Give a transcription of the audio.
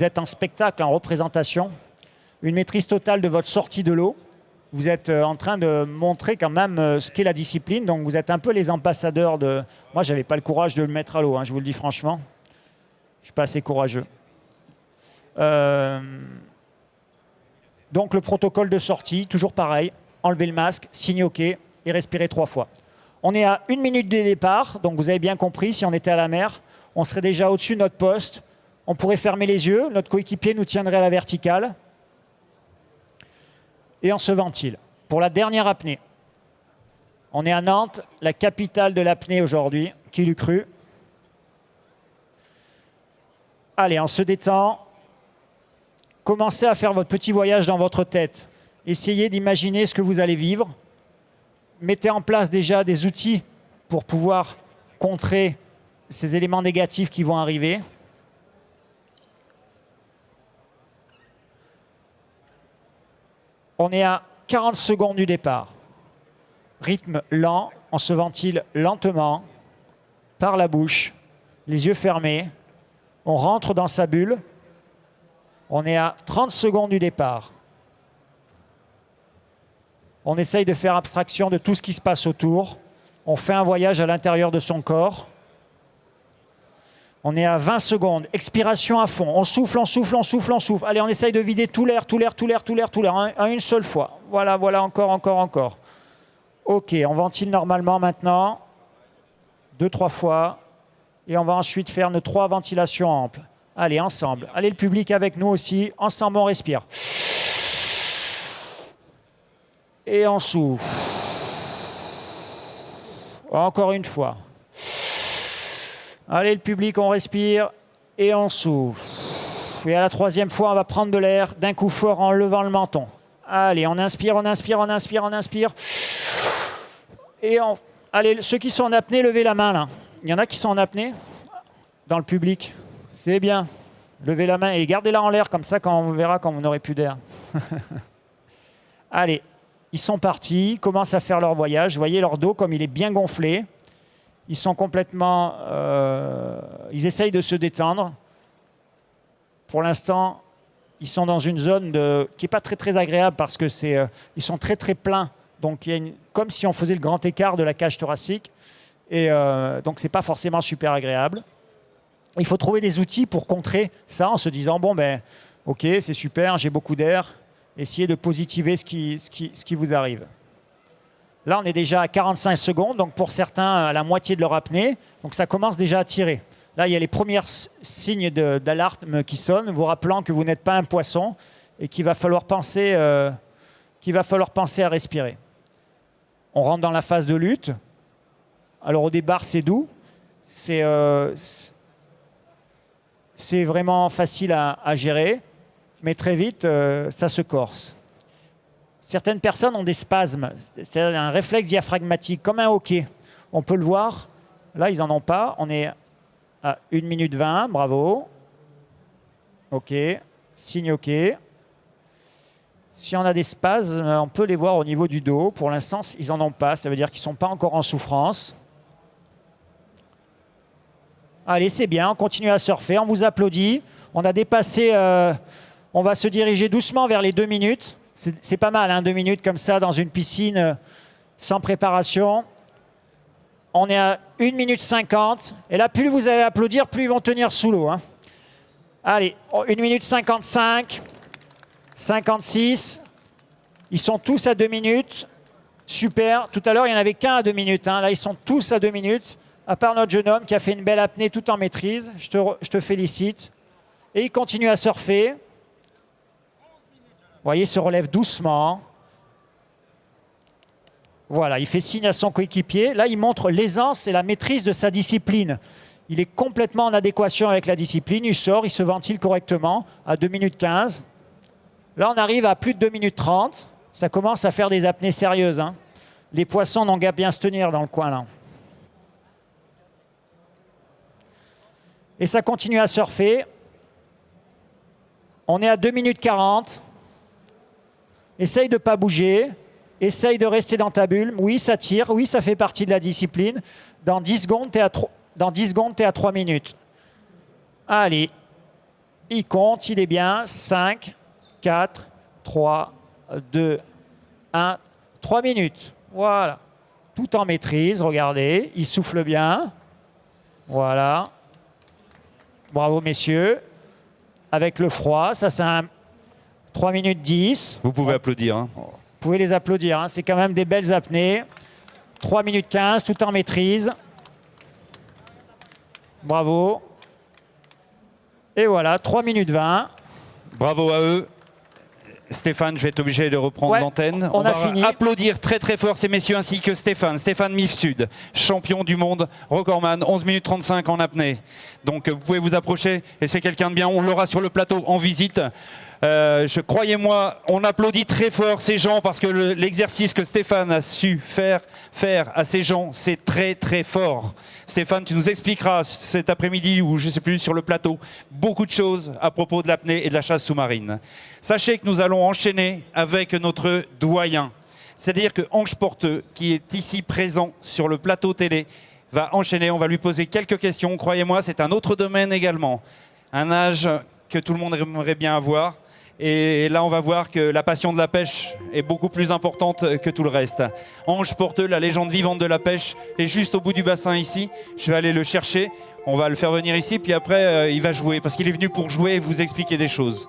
Vous êtes en spectacle, en représentation, une maîtrise totale de votre sortie de l'eau. Vous êtes en train de montrer quand même ce qu'est la discipline. Donc vous êtes un peu les ambassadeurs de... Moi, je n'avais pas le courage de le mettre à l'eau, hein, je vous le dis franchement. Je ne suis pas assez courageux. Donc le protocole de sortie, toujours pareil. Enlevez le masque, signez OK et respirez 3 fois. On est à 1 minute de départ. Donc vous avez bien compris, si on était à la mer, on serait déjà au-dessus de notre poste. On pourrait fermer les yeux, notre coéquipier nous tiendrait à la verticale. Et on se ventile. Pour la dernière apnée, on est à Nantes, la capitale de l'apnée aujourd'hui. Qui l'eût cru? Allez, on se détend. Commencez à faire votre petit voyage dans votre tête. Essayez d'imaginer ce que vous allez vivre. Mettez en place déjà des outils pour pouvoir contrer ces éléments négatifs qui vont arriver. On est à 40 secondes du départ. Rythme lent, on se ventile lentement, par la bouche, les yeux fermés. On rentre dans sa bulle. On est à 30 secondes du départ. On essaye de faire abstraction de tout ce qui se passe autour. On fait un voyage à l'intérieur de son corps. On est à 20 secondes. Expiration à fond. On souffle, on souffle, on souffle, on souffle. Allez, on essaye de vider tout l'air, tout l'air, tout l'air, tout l'air, tout l'air, en une seule fois. Voilà, voilà, encore, encore, encore. OK, on ventile normalement maintenant. 2-3 fois. Et on va ensuite faire nos 3 ventilations amples. Allez, ensemble. Allez, le public avec nous aussi. Ensemble, on respire. Et on souffle. Encore une fois. Allez, le public, on respire et on souffle. Et à la 3e fois, on va prendre de l'air d'un coup fort en levant le menton. Allez, on inspire, on inspire, on inspire, on inspire. Et on... Allez, ceux qui sont en apnée, levez la main là. Il y en a qui sont en apnée dans le public. C'est bien. Levez la main et gardez-la en l'air comme ça quand on verra quand vous n'aurez plus d'air. Allez, ils sont partis, commencent à faire leur voyage. Vous voyez leur dos comme il est bien gonflé. Ils sont complètement... ils essayent de se détendre. Pour l'instant, ils sont dans une zone qui n'est pas très, très agréable parce que ils sont très, très pleins. Donc, il y a comme si on faisait le grand écart de la cage thoracique. Et donc, ce n'est pas forcément super agréable. Il faut trouver des outils pour contrer ça en se disant, bon, ben, OK, c'est super, j'ai beaucoup d'air. Essayez de positiver ce qui vous arrive. Là, on est déjà à 45 secondes, donc pour certains, à la moitié de leur apnée. Donc ça commence déjà à tirer. Là, il y a les premiers signes d'alarme qui sonnent, vous rappelant que vous n'êtes pas un poisson et qu'il va falloir penser à respirer. On rentre dans la phase de lutte. Alors au départ, c'est doux. C'est vraiment facile à gérer. Mais très vite, ça se corse. Certaines personnes ont des spasmes, c'est-à-dire un réflexe diaphragmatique, comme un hockey. On peut le voir. Là, ils n'en ont pas. On est à 1 minute 20, bravo. OK, signe OK. Si on a des spasmes, on peut les voir au niveau du dos. Pour l'instant, ils n'en ont pas. Ça veut dire qu'ils ne sont pas encore en souffrance. Allez, c'est bien. On continue à surfer. On vous applaudit. On a dépassé... on va se diriger doucement vers les 2 minutes. C'est pas mal, hein, 2 minutes comme ça dans une piscine sans préparation. On est à 1 minute 50. Et là, plus vous allez applaudir, plus ils vont tenir sous l'eau. Hein. Allez, 1 minute 55, 56. Ils sont tous à 2 minutes. Super. Tout à l'heure, il n'y en avait qu'un à 2 minutes. Hein. Là, ils sont tous à 2 minutes. À part notre jeune homme qui a fait une belle apnée tout en maîtrise. Je te félicite. Et il continue à surfer. Vous voyez, il se relève doucement. Voilà, il fait signe à son coéquipier. Là, il montre l'aisance et la maîtrise de sa discipline. Il est complètement en adéquation avec la discipline. Il sort, il se ventile correctement à 2 minutes 15. Là, on arrive à plus de 2 minutes 30. Ça commence à faire des apnées sérieuses. Hein. Les poissons n'ont qu'à bien se tenir dans le coin, là. Et ça continue à surfer. On est à 2 minutes 40. Essaye de ne pas bouger. Essaye de rester dans ta bulle. Oui, ça tire. Oui, ça fait partie de la discipline. Dans 10 secondes, tu es à 3 minutes. Allez. Il compte, il est bien. 5, 4, 3, 2, 1. 3 minutes. Voilà. Tout en maîtrise, regardez. Il souffle bien. Voilà. Bravo, messieurs. Avec le froid, ça c'est un 3 minutes 10. Vous pouvez applaudir. Hein. Vous pouvez les applaudir. Hein. C'est quand même des belles apnées. 3 minutes 15, tout en maîtrise. Bravo. Et voilà, 3 minutes 20. Bravo à eux. Stéphane, je vais être obligé de reprendre Ouais, l'antenne. on a va fini. Applaudir très très fort ces messieurs ainsi que Stéphane Mifsud, champion du monde, recordman, 11 minutes 35 en apnée. Donc vous pouvez vous approcher et c'est quelqu'un de bien, on l'aura sur le plateau en visite. Croyez-moi, on applaudit très fort ces gens parce que l'exercice que Stéphane a su faire à ces gens, c'est très très fort. Stéphane, tu nous expliqueras cet après-midi ou je ne sais plus sur le plateau beaucoup de choses à propos de l'apnée et de la chasse sous-marine. Sachez que nous allons enchaîner avec notre doyen. C'est-à-dire que Ange Porteux, qui est ici présent sur le plateau télé, va enchaîner. On va lui poser quelques questions. Croyez-moi, c'est un autre domaine également. Un âge que tout le monde aimerait bien avoir. Et là, on va voir que la passion de la pêche est beaucoup plus importante que tout le reste. Ange Porteux, la légende vivante de la pêche, est juste au bout du bassin ici. Je vais aller le chercher. On va le faire venir ici, puis après, il va jouer, parce qu'il est venu pour jouer et vous expliquer des choses.